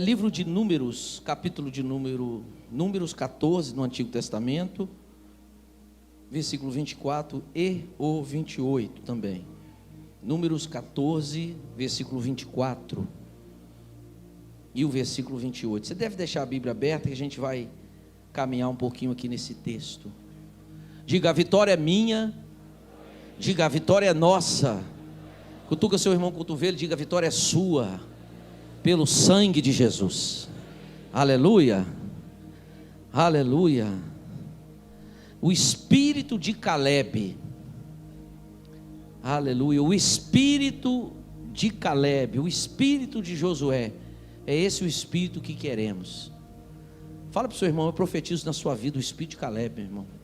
Livro de Números, capítulo de Números 14 no Antigo Testamento, versículo 24 e o 28 também. Números 14, versículo 24 e o versículo 28. Você deve deixar a Bíblia aberta que a gente vai caminhar um pouquinho aqui nesse texto. Diga: a vitória é minha. Diga: a vitória é nossa. Cutuca seu irmão com o cotovelo e diga: a vitória é sua, pelo sangue de Jesus. Aleluia, aleluia. O espírito de Caleb, aleluia, o espírito de Caleb, o espírito de Josué, é esse o espírito que queremos. Fala para o seu irmão: eu profetizo na sua vida o espírito de Caleb, meu irmão.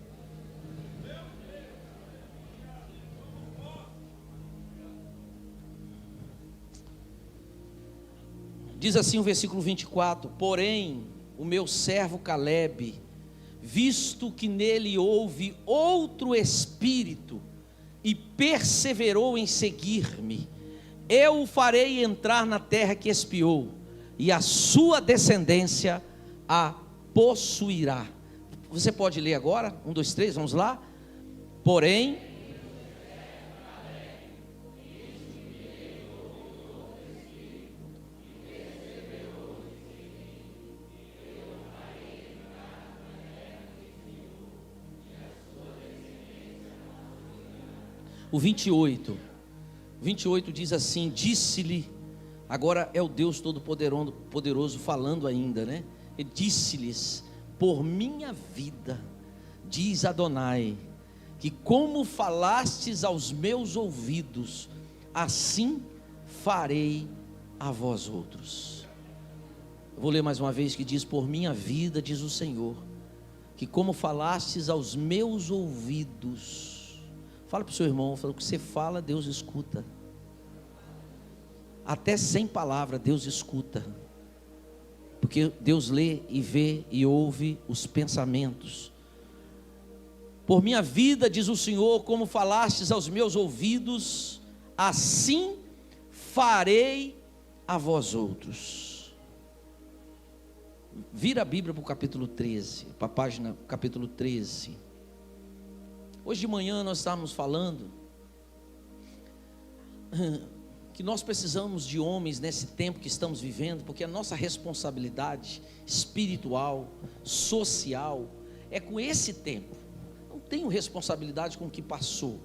Diz assim o versículo 24: porém, o meu servo Caleb, visto que nele houve outro espírito, e perseverou em seguir-me, eu o farei entrar na terra que espiou, e a sua descendência a possuirá. Você pode ler agora? 1, 2, 3, vamos lá? Porém, o 28 diz assim: disse-lhe, agora é o Deus Todo-Poderoso falando ainda, né? Ele disse-lhes: por minha vida, diz Adonai, que como falastes aos meus ouvidos, assim farei a vós outros. Eu vou ler mais uma vez, que diz: por minha vida, diz o Senhor, que como falastes aos meus ouvidos. Fala para o seu irmão: o que você fala, Deus escuta. Até sem palavra, Deus escuta. Porque Deus lê e vê e ouve os pensamentos. Por minha vida, diz o Senhor, como falastes aos meus ouvidos, assim farei a vós outros. Vira a Bíblia para o capítulo 13, para a página capítulo 13. Hoje de manhã nós estávamos falando que nós precisamos de homens nesse tempo que estamos vivendo, porque a nossa responsabilidade espiritual, social, é com esse tempo. Não tenho responsabilidade com o que passou,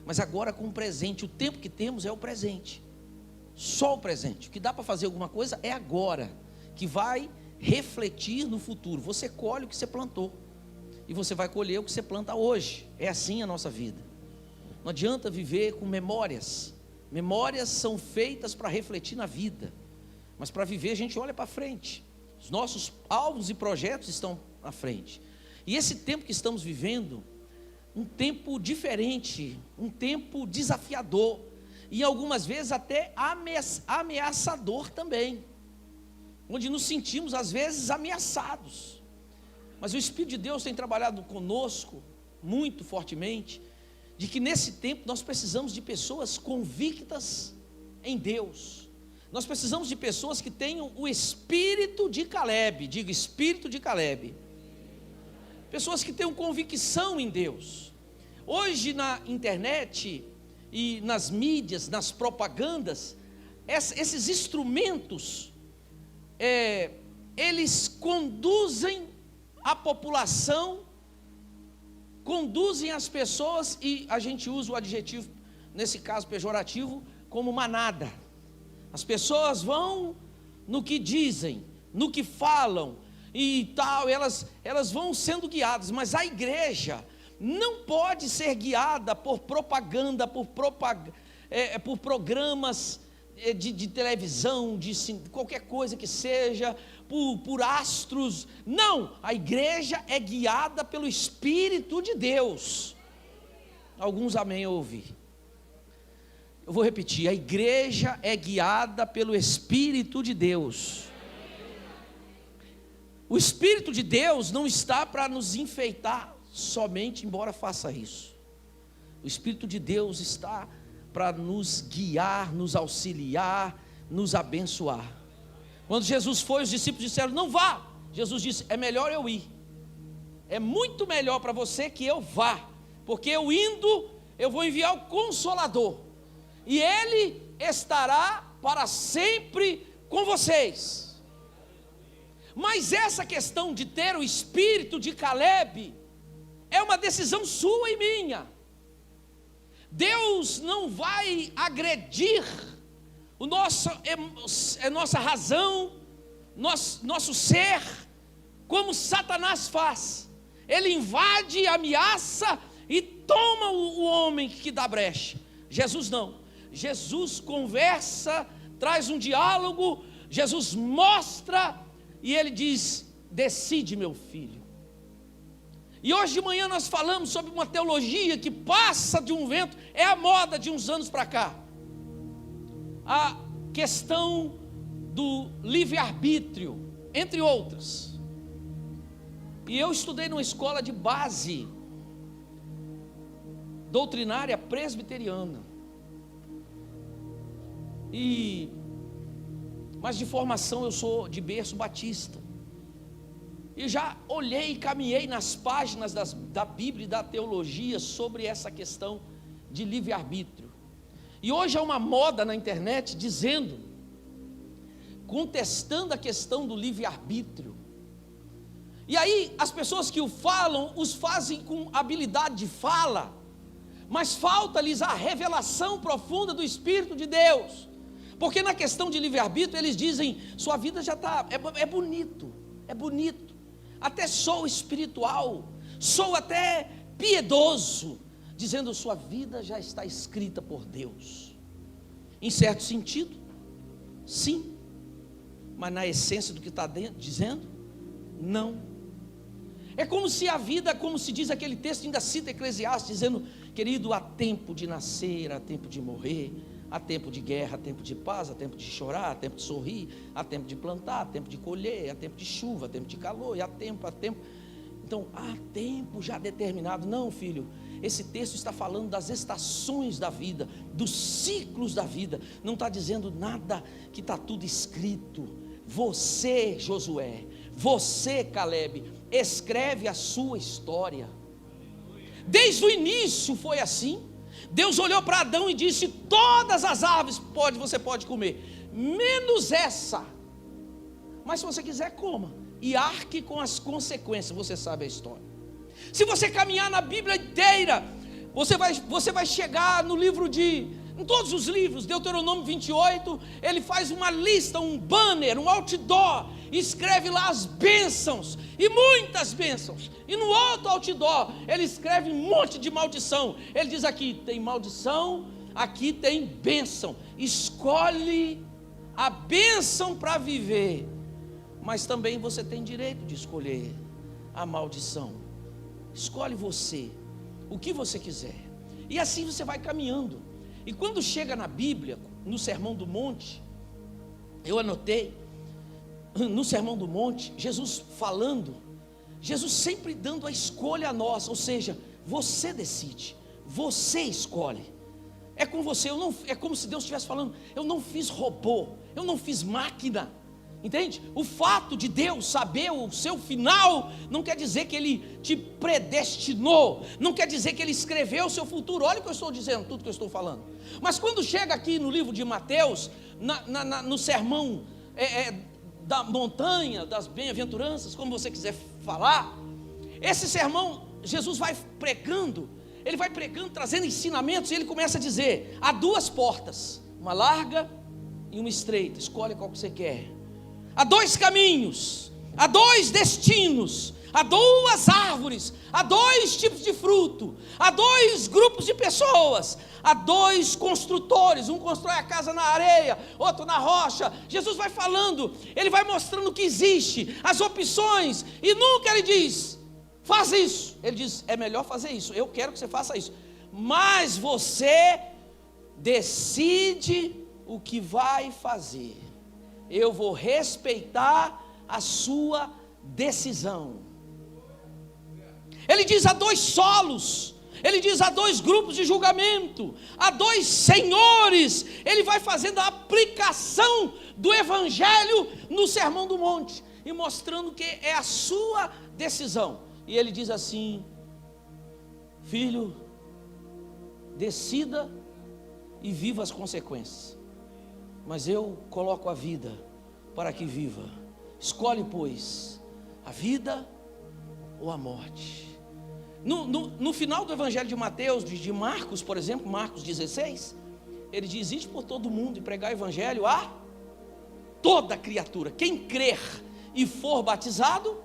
mas agora com o presente. O tempo que temos é o presente, só o presente. O que dá para fazer alguma coisa é agora, que vai refletir no futuro. Você colhe o que você plantou, e você vai colher o que você planta hoje. É assim a nossa vida. Não adianta viver com memórias. Memórias são feitas para refletir na vida, mas para viver a gente olha para frente. Os nossos alvos e projetos estão à frente. E esse tempo que estamos vivendo, um tempo diferente, um tempo desafiador, e algumas vezes até ameaçador também, onde nos sentimos às vezes ameaçados. Mas o Espírito de Deus tem trabalhado conosco muito fortemente, de que nesse tempo nós precisamos de pessoas convictas em Deus. Nós precisamos de pessoas que tenham o espírito de Caleb. Diga: espírito de Caleb. Pessoas que tenham convicção em Deus. Hoje na internet e nas mídias, nas propagandas, esses instrumentos, eles conduzem a população, conduzem as pessoas, e a gente usa o adjetivo, nesse caso pejorativo, como manada. As pessoas vão no que dizem, no que falam e tal, elas vão sendo guiadas, mas a igreja não pode ser guiada por propaganda, por programas de televisão, de qualquer coisa que seja, por astros. Não, a igreja é guiada pelo Espírito de Deus. Alguns amém ouvir. Eu vou repetir: a igreja é guiada pelo Espírito de Deus. O Espírito de Deus não está para nos enfeitar somente, embora faça isso. O Espírito de Deus está para nos guiar, nos auxiliar, nos abençoar. Quando Jesus foi, os discípulos disseram: não vá. Jesus disse: é melhor eu ir. É muito melhor para você que eu vá, porque eu indo, eu vou enviar o Consolador, e Ele estará para sempre com vocês. Mas essa questão de ter o espírito de Caleb é uma decisão sua e minha. Deus não vai agredir nossa razão, nosso ser, como Satanás faz. Ele invade, ameaça e toma o homem que dá brecha. Jesus não. Jesus conversa, traz um diálogo, Jesus mostra, e ele diz: decide, meu filho. E hoje de manhã nós falamos sobre uma teologia que passa de um vento, é a moda de uns anos para cá. A questão do livre-arbítrio, entre outras. E eu estudei numa escola de base doutrinária presbiteriana. Mas de formação eu sou de berço batista. E já olhei e caminhei nas páginas da Bíblia e da teologia sobre essa questão de livre-arbítrio. E hoje há uma moda na internet contestando a questão do livre-arbítrio. E aí as pessoas que o falam, os fazem com habilidade de fala, mas falta-lhes a revelação profunda do Espírito de Deus. Porque na questão de livre-arbítrio eles dizem: sua vida já está, é bonito, até sou espiritual, sou até piedoso, dizendo: sua vida já está escrita por Deus. Em certo sentido, sim, mas na essência do que está dizendo, não. É como se a vida, como se diz aquele texto, ainda cita Eclesiastes, dizendo: querido, há tempo de nascer, há tempo de morrer, há tempo de guerra, há tempo de paz, há tempo de chorar, há tempo de sorrir, há tempo de plantar, há tempo de colher, há tempo de chuva, há tempo de calor, e há tempo. Então, há tempo já determinado. Não, filho, esse texto está falando das estações da vida, dos ciclos da vida, não está dizendo nada que está tudo escrito. Você, Josué, você, Caleb, escreve a sua história. Desde o início foi assim. Deus olhou para Adão e disse: todas as árvores você pode comer, menos essa. Mas se você quiser, coma, e arque com as consequências. Você sabe a história. Se você caminhar na Bíblia inteira, você vai chegar no livro em todos os livros, Deuteronômio 28, ele faz uma lista, um banner, um outdoor, escreve lá as bênçãos, e muitas bênçãos, e no outro outdoor, ele escreve um monte de maldição. Ele diz: aqui tem maldição, aqui tem bênção, escolhe a bênção para viver, mas também você tem direito de escolher a maldição. Escolhe você, o que você quiser, e assim você vai caminhando. E quando chega na Bíblia, no Sermão do Monte, eu anotei, no Sermão do Monte, Jesus falando, Jesus sempre dando a escolha a nós, ou seja, você decide, você escolhe, é com você. É como se Deus estivesse falando: eu não fiz robô, eu não fiz máquina, entende? O fato de Deus saber o seu final, não quer dizer que Ele te predestinou, não quer dizer que Ele escreveu o seu futuro. Olha o que eu estou dizendo, tudo que eu estou falando. Mas quando chega aqui no livro de Mateus, no sermão da montanha, das bem-aventuranças, como você quiser falar, esse sermão, Jesus vai pregando, ele vai pregando, trazendo ensinamentos, e ele começa a dizer: há duas portas, uma larga e uma estreita, escolhe qual que você quer. Há dois caminhos, há dois destinos, há duas árvores, há dois tipos de fruto, há dois grupos de pessoas, há dois construtores, um constrói a casa na areia, outro na rocha. Jesus vai falando, ele vai mostrando o que existe, as opções, e nunca ele diz: faz isso. Ele diz: é melhor fazer isso, eu quero que você faça isso, mas você decide o que vai fazer. Eu vou respeitar a sua decisão. Ele diz: há dois solos, ele diz: há dois grupos de julgamento, há dois senhores. ele vai fazendo a aplicação do Evangelho no Sermão do Monte, e mostrando que é a sua decisão. E ele diz assim: filho, decida e viva as consequências, mas eu coloco a vida para que viva. Escolhe, pois, a vida ou a morte. No final do Evangelho de Mateus, de Marcos, por exemplo, Marcos 16, ele diz: ide por todo mundo e pregar o Evangelho a toda criatura. Quem crer e for batizado,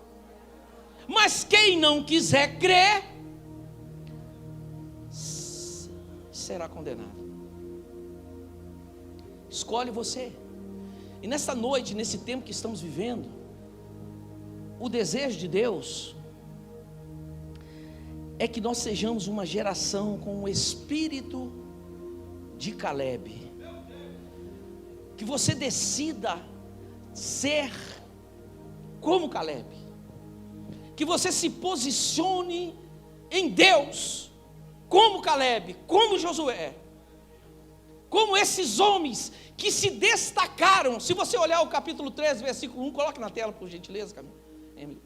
mas quem não quiser crer, será condenado. Escolhe você. E nesta noite, nesse tempo que estamos vivendo, o desejo de Deus é que nós sejamos uma geração com o espírito de Caleb. Que você decida ser como Caleb. Que você se posicione em Deus como Caleb, como Josué, como esses homens que se destacaram. Se você olhar o capítulo 13, versículo 1, coloque na tela, por gentileza, Camila. Emily.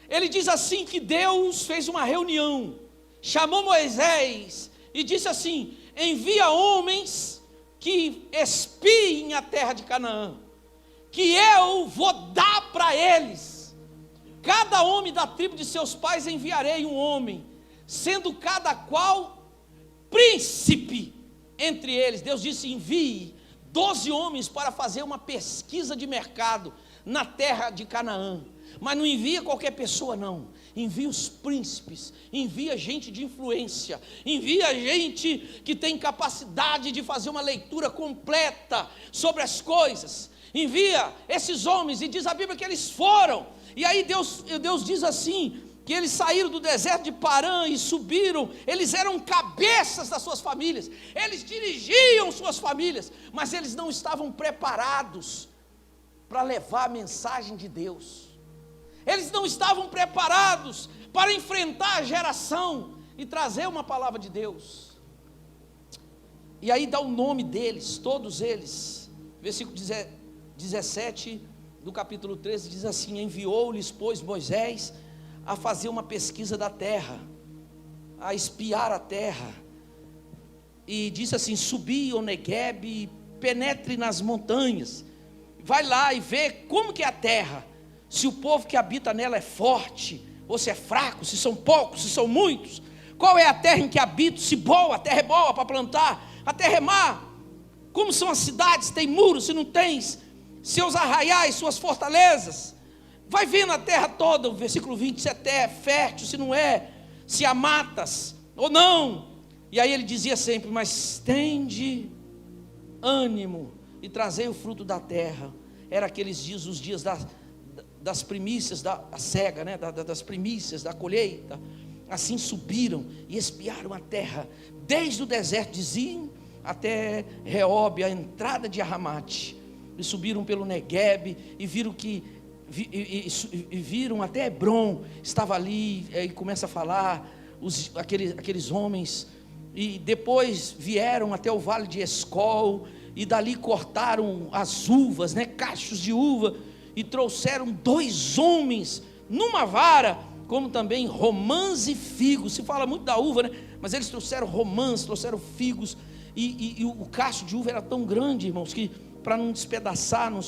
Ele diz assim, que Deus fez uma reunião, chamou Moisés e disse assim: envia homens que espiem a terra de Canaã, que eu vou dar para eles. Cada homem da tribo de seus pais enviarei um homem, sendo cada qual príncipe entre eles. Deus disse: envie 12 homens para fazer uma pesquisa de mercado na terra de Canaã. Mas não envia qualquer pessoa, não. Envia os príncipes, envia gente de influência, envia gente que tem capacidade de fazer uma leitura completa sobre as coisas. Envia esses homens, e diz a Bíblia que eles foram. E aí Deus diz assim, que eles saíram do deserto de Parã e subiram. Eles eram cabeças das suas famílias, eles dirigiam suas famílias, mas eles não estavam preparados para levar a mensagem de Deus. Eles não estavam preparados para enfrentar a geração e trazer uma palavra de Deus. E aí dá o nome deles, todos eles. Versículo 17 do capítulo 13 diz assim: enviou-lhes, pois, Moisés a fazer uma pesquisa da terra, a espiar a terra, e disse assim: subi ao Neguebe, penetre nas montanhas, vai lá e vê como que é a terra, se o povo que habita nela é forte, ou se é fraco, se são poucos, se são muitos. Qual é a terra em que habito? Se boa, a terra é boa para plantar, a terra é má. Como são as cidades? Tem muros, se não tens, seus arraiais, suas fortalezas. Vai vendo a terra toda, o versículo 20, se a terra é fértil, se não é, se há matas ou não. E aí ele dizia sempre: mas tende ânimo e trazei o fruto da terra. Era aqueles dias, os dias das primícias da cega, né? das primícias da colheita. Assim subiram e espiaram a terra, desde o deserto de Zim até Reobe, a entrada de Arramate, e subiram pelo Neguebe e viram que viram até Hebron, estava ali. E começa a falar aqueles homens, e depois vieram até o vale de Escol, e dali cortaram as uvas, né, cachos de uva, e trouxeram 2 homens numa vara, como também romãs e figos. Se fala muito da uva, né? Mas eles trouxeram romãs, trouxeram figos, e o cacho de uva era tão grande, irmãos, que para não despedaçar, não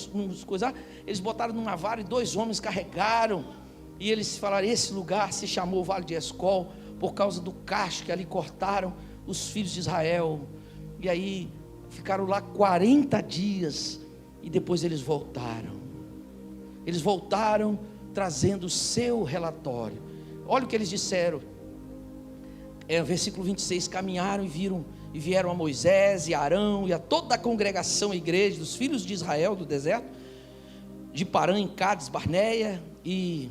coisar, eles botaram numa vara e 2 homens carregaram. E eles falaram: esse lugar se chamou Vale de Escol por causa do cacho que ali cortaram os filhos de Israel. E aí ficaram lá 40 dias, e depois eles voltaram. Eles voltaram trazendo o seu relatório. Olha o que eles disseram, versículo 26, caminharam e vieram a Moisés e a Arão e a toda a congregação, a igreja dos filhos de Israel do deserto de Parã, em Cádiz Barneia, e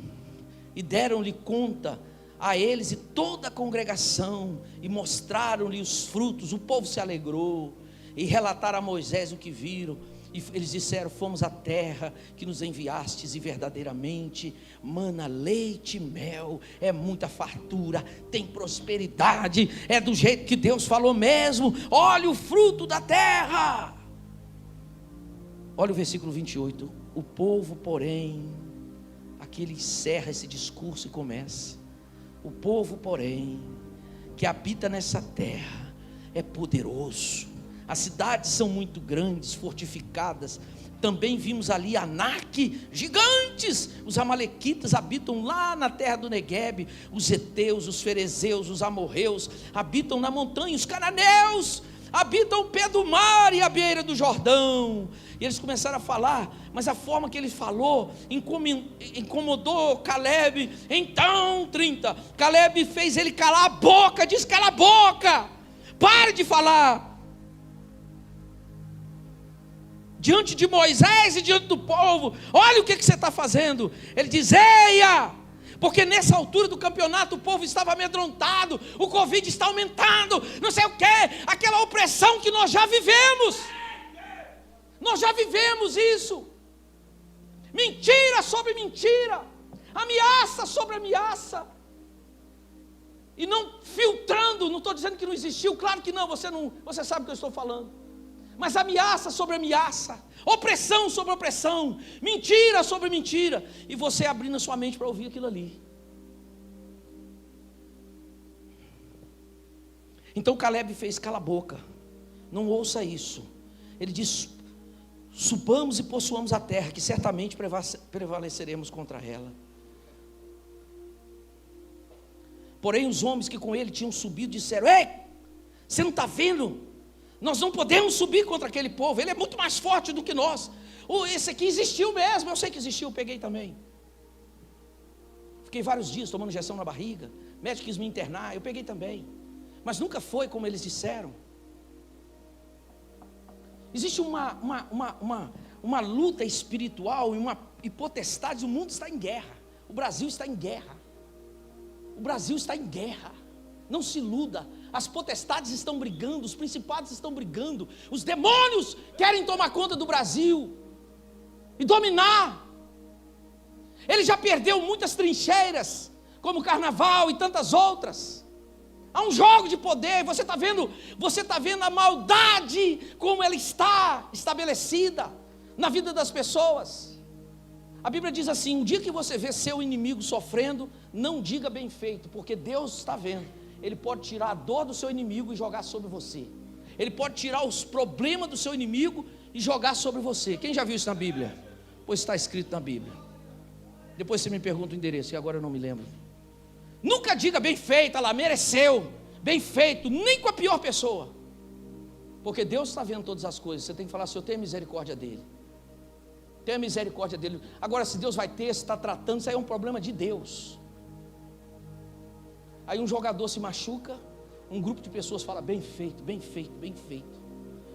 deram-lhe conta a eles e toda a congregação, e mostraram-lhe os frutos. O povo se alegrou e relataram a Moisés o que viram. E eles disseram: fomos à terra que nos enviastes, e verdadeiramente mana leite e mel, é muita fartura, tem prosperidade, é do jeito que Deus falou mesmo. Olha o fruto da terra. Olha o versículo 28. O povo, porém, aqui ele encerra esse discurso e começa: o povo, porém, que habita nessa terra é poderoso. As cidades são muito grandes, fortificadas. Também vimos ali Anak, gigantes. Os amalequitas habitam lá na terra do Neguebe. Os heteus, os ferezeus, os amorreus habitam na montanha. Os cananeus habitam o pé do mar e a beira do Jordão. E eles começaram a falar, mas a forma que ele falou incomodou Caleb. Então, 30, Caleb fez ele calar a boca. Diz: cala a boca, pare de falar. Diante de Moisés e diante do povo: olha o que você está fazendo. Ele diz: eia, porque nessa altura do campeonato o povo estava amedrontado, o Covid está aumentando, não sei o que, aquela opressão que nós já vivemos. Nós já vivemos isso. Mentira sobre mentira, ameaça sobre ameaça, e não filtrando. Não estou dizendo que não existiu, claro que não, você sabe o que eu estou falando. Mas ameaça sobre ameaça, opressão sobre opressão, mentira sobre mentira, e você abrindo a sua mente para ouvir aquilo ali. Então Caleb fez: cala a boca, não ouça isso. Ele diz: subamos e possuamos a terra, que certamente prevaleceremos contra ela. Porém os homens que com ele tinham subido disseram: ei, você não está vendo? Nós não podemos subir contra aquele povo, ele é muito mais forte do que nós. Esse aqui existiu mesmo, eu sei que existiu, eu peguei também. Fiquei vários dias tomando injeção na barriga, médico quis me internar, eu peguei também. Mas nunca foi como eles disseram. Existe uma luta espiritual e potestades. O mundo está em guerra, o Brasil está em guerra. O Brasil está em guerra, não se iluda. As potestades estão brigando, os principados estão brigando, os demônios querem tomar conta do Brasil e dominar. Ele já perdeu muitas trincheiras, como o carnaval e tantas outras. Há um jogo de poder. Você está vendo a maldade como ela está estabelecida na vida das pessoas. A Bíblia diz assim: um dia que você vê seu inimigo sofrendo, não diga bem feito, porque Deus está vendo. Ele pode tirar a dor do seu inimigo e jogar sobre você. Ele pode tirar os problemas do seu inimigo e jogar sobre você. Quem já viu isso na Bíblia? Pois está escrito na Bíblia. Depois você me pergunta o endereço, que agora eu não me lembro. Nunca diga bem feito, lá, mereceu, bem feito, nem com a pior pessoa. Porque Deus está vendo todas as coisas. Você tem que falar assim: eu tenho misericórdia dele. Tenha misericórdia dele. Agora, se Deus vai ter, se está tratando, isso aí é um problema de Deus. Aí um jogador se machuca, um grupo de pessoas fala: bem feito, bem feito, bem feito,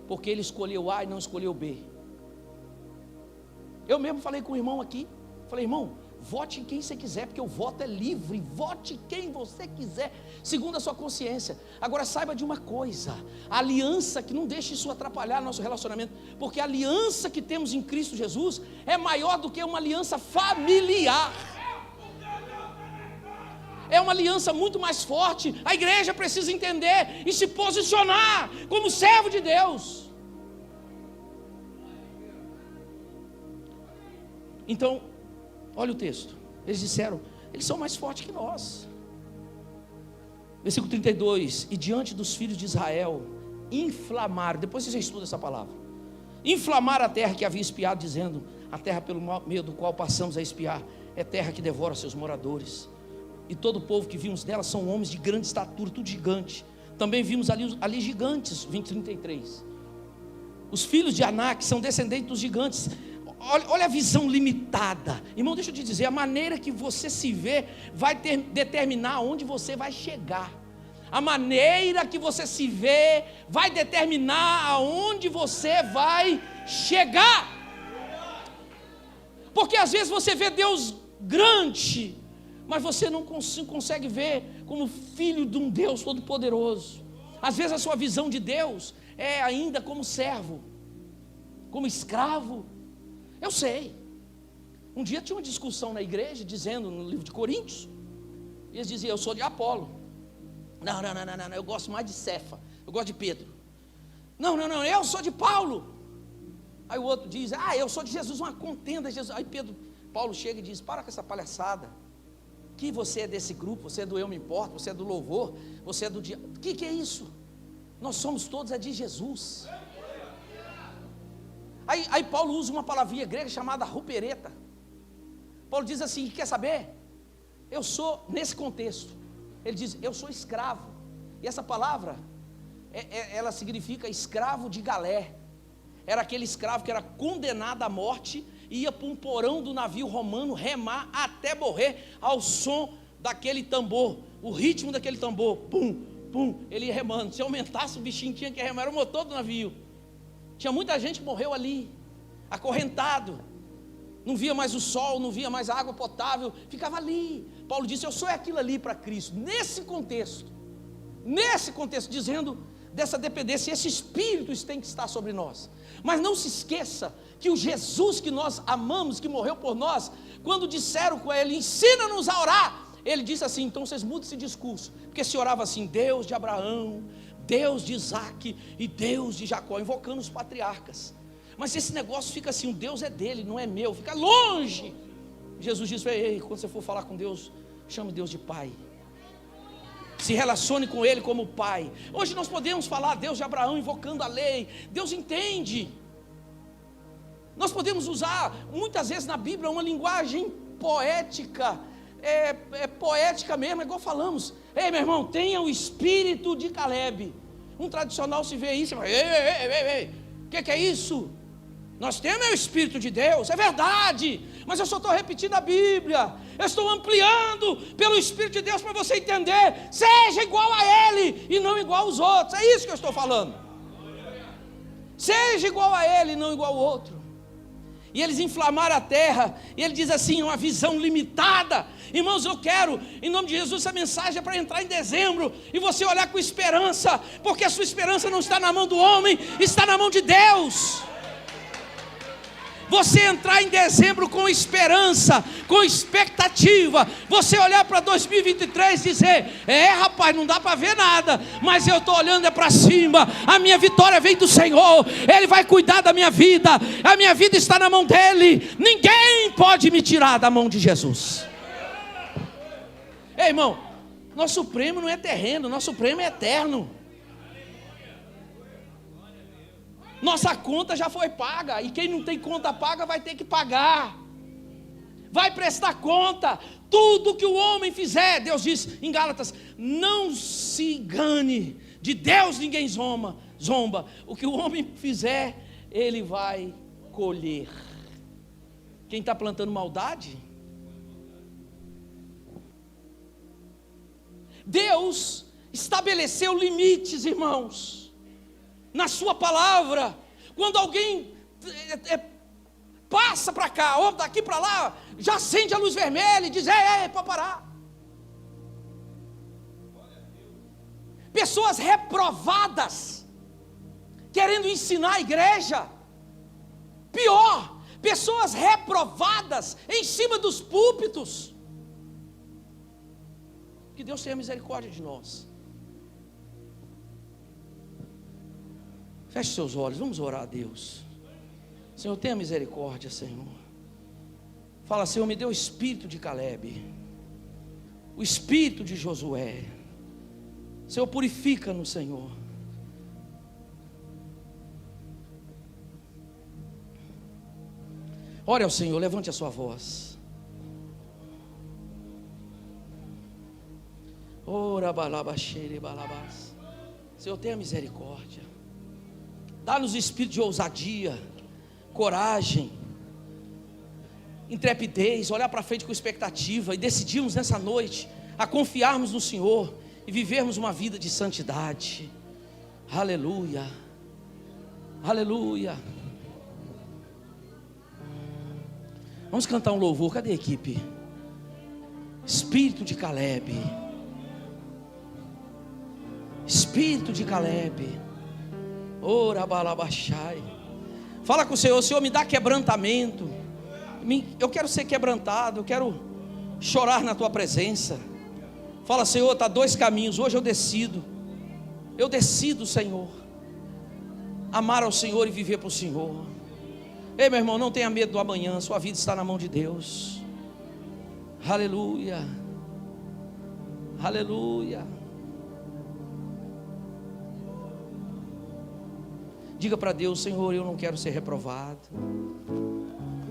porque ele escolheu A e não escolheu B. Eu mesmo falei com o irmão aqui, falei: irmão, vote em quem você quiser, porque o voto é livre, vote quem você quiser, segundo a sua consciência. Agora saiba de uma coisa: a aliança, que não deixe isso atrapalhar nosso relacionamento, porque a aliança que temos em Cristo Jesus é maior do que uma aliança familiar. É uma aliança muito mais forte. A igreja precisa entender e se posicionar como servo de Deus. Então, olha o texto. Eles disseram: eles são mais fortes que nós. Versículo 32: e diante dos filhos de Israel inflamaram. Depois você já estuda essa palavra. Inflamaram a terra que havia espiado, dizendo: a terra pelo meio do qual passamos a espiar é terra que devora seus moradores. E todo o povo que vimos nela são homens de grande estatura, tudo gigante. Também vimos ali gigantes. 33. Os filhos de Anak são descendentes dos gigantes. Olha a visão limitada. Irmão, deixa eu te dizer: a maneira que você se vê vai determinar onde você vai chegar. A maneira que você se vê vai determinar aonde você vai chegar. Porque às vezes você vê Deus grande, mas você não consegue ver como filho de um Deus todo-poderoso. Às vezes a sua visão de Deus é ainda como servo. como escravo. Eu sei. Um dia tinha uma discussão na igreja, dizendo no livro de Coríntios, e eles diziam: eu sou de Apolo. Não, eu gosto mais de Cefa, eu gosto de Pedro. Não, eu sou de Paulo. Aí o outro diz: eu sou de Jesus, uma contenda de Jesus. Aí Paulo chega e diz: para com essa palhaçada, que você é desse grupo, você é do eu me importo, você é do louvor, você é do dia. Que é isso? Nós somos todos de Jesus. Aí Paulo usa uma palavrinha grega chamada rupereta. Paulo diz assim: quer saber? Eu sou, nesse contexto, ele diz: eu sou escravo. E essa palavra, ela significa escravo de galé. Era aquele escravo que era condenado à morte, ia para um porão do navio romano remar até morrer ao som daquele tambor, o ritmo daquele tambor, pum, pum, ele ia remando. Se aumentasse o bichinho tinha que remar, era o motor do navio. Tinha muita gente que morreu ali, acorrentado, não via mais o sol, não via mais a água potável, ficava ali. Paulo disse: eu sou aquilo ali para Cristo. Nesse contexto, dizendo dessa dependência, esse Espírito tem que estar sobre nós. Mas não se esqueça que o Jesus que nós amamos, que morreu por nós, quando disseram com ele: ensina-nos a orar, ele disse assim: então vocês mudam esse discurso, porque se orava assim: Deus de Abraão, Deus de Isaac e Deus de Jacó, invocando os patriarcas. Mas esse negócio fica assim: o Deus é dele, não é meu, fica longe. Jesus disse: ei, quando você for falar com Deus, chame Deus de Pai, se relacione com Ele como Pai. Hoje nós podemos falar Deus de Abraão, invocando a lei, Deus entende. Nós podemos usar muitas vezes na Bíblia uma linguagem poética, poética mesmo, igual falamos: ei, meu irmão, tenha o espírito de Caleb. Um tradicional se vê isso e fala: ei, o que é isso? Nós temos o Espírito de Deus, é verdade, mas eu só estou repetindo a Bíblia, eu estou ampliando pelo Espírito de Deus para você entender. Seja igual a Ele e não igual aos outros, é isso que eu estou falando. Seja igual a Ele e não igual ao outro. E eles inflamaram a terra, e ele diz assim, uma visão limitada. Irmãos, eu quero, em nome de Jesus, essa mensagem é para entrar em dezembro, e você olhar com esperança, porque a sua esperança não está na mão do homem, está na mão de Deus. Você entrar em dezembro com esperança, com expectativa, você olhar para 2023 e dizer: rapaz, não dá para ver nada, mas eu estou olhando para cima, a minha vitória vem do Senhor, Ele vai cuidar da minha vida, a minha vida está na mão dEle, ninguém pode me tirar da mão de Jesus. Ei, irmão, nosso prêmio não é terreno, nosso prêmio é eterno. Nossa conta já foi paga, e quem não tem conta paga vai ter que pagar, vai prestar conta. Tudo que o homem fizer, Deus diz em Gálatas: não se engane, de Deus ninguém zomba. O que o homem fizer, ele vai colher. Quem está plantando maldade? Deus estabeleceu limites, irmãos, na sua palavra. Quando alguém passa para cá, ou daqui para lá, já acende a luz vermelha e diz: ei, pode parar. Pessoas reprovadas, querendo ensinar a igreja. Pior, pessoas reprovadas em cima dos púlpitos. Que Deus tenha misericórdia de nós. Feche seus olhos, vamos orar a Deus. Senhor, tenha misericórdia, Senhor. Fala: Senhor, me dê o espírito de Caleb, o espírito de Josué. Senhor, purifica-nos, Senhor. Ore ao Senhor, levante a sua voz. Ora balabaxere balabás. Senhor, tenha misericórdia. Dá-nos espírito de ousadia, coragem, intrepidez, olhar para frente com expectativa e decidirmos nessa noite a confiarmos no Senhor e vivermos uma vida de santidade. Aleluia, aleluia. Vamos cantar um louvor, cadê a equipe? Espírito de Caleb, espírito de Caleb. Ora balabachai. Fala com o Senhor: Senhor, me dá quebrantamento. Eu quero ser quebrantado, eu quero chorar na tua presença. Fala: Senhor, está 2 caminhos, hoje eu decido, Senhor, amar ao Senhor e viver para o Senhor. Ei, meu irmão, não tenha medo do amanhã, sua vida está na mão de Deus. Aleluia, aleluia. Diga para Deus: Senhor, eu não quero ser reprovado.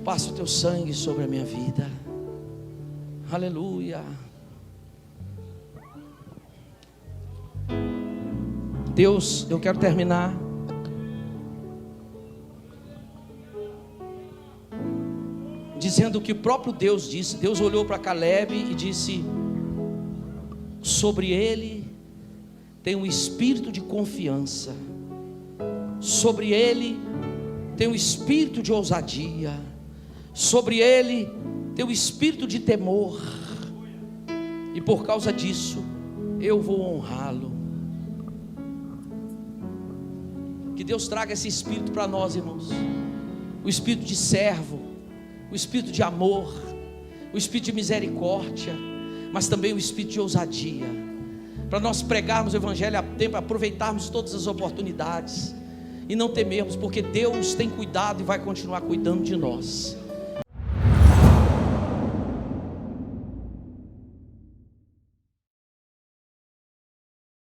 Passe o teu sangue sobre a minha vida. Aleluia. Deus, eu quero terminar dizendo que o próprio Deus disse. Deus olhou para Caleb e disse: sobre ele tem um espírito de confiança, sobre ele tem um espírito de ousadia, sobre ele tem um espírito de temor, e por causa disso eu vou honrá-lo. Que Deus traga esse espírito para nós, irmãos, o espírito de servo, o espírito de amor, o espírito de misericórdia, mas também o espírito de ousadia, para nós pregarmos o evangelho a tempo, aproveitarmos todas as oportunidades e não temermos, porque Deus tem cuidado e vai continuar cuidando de nós.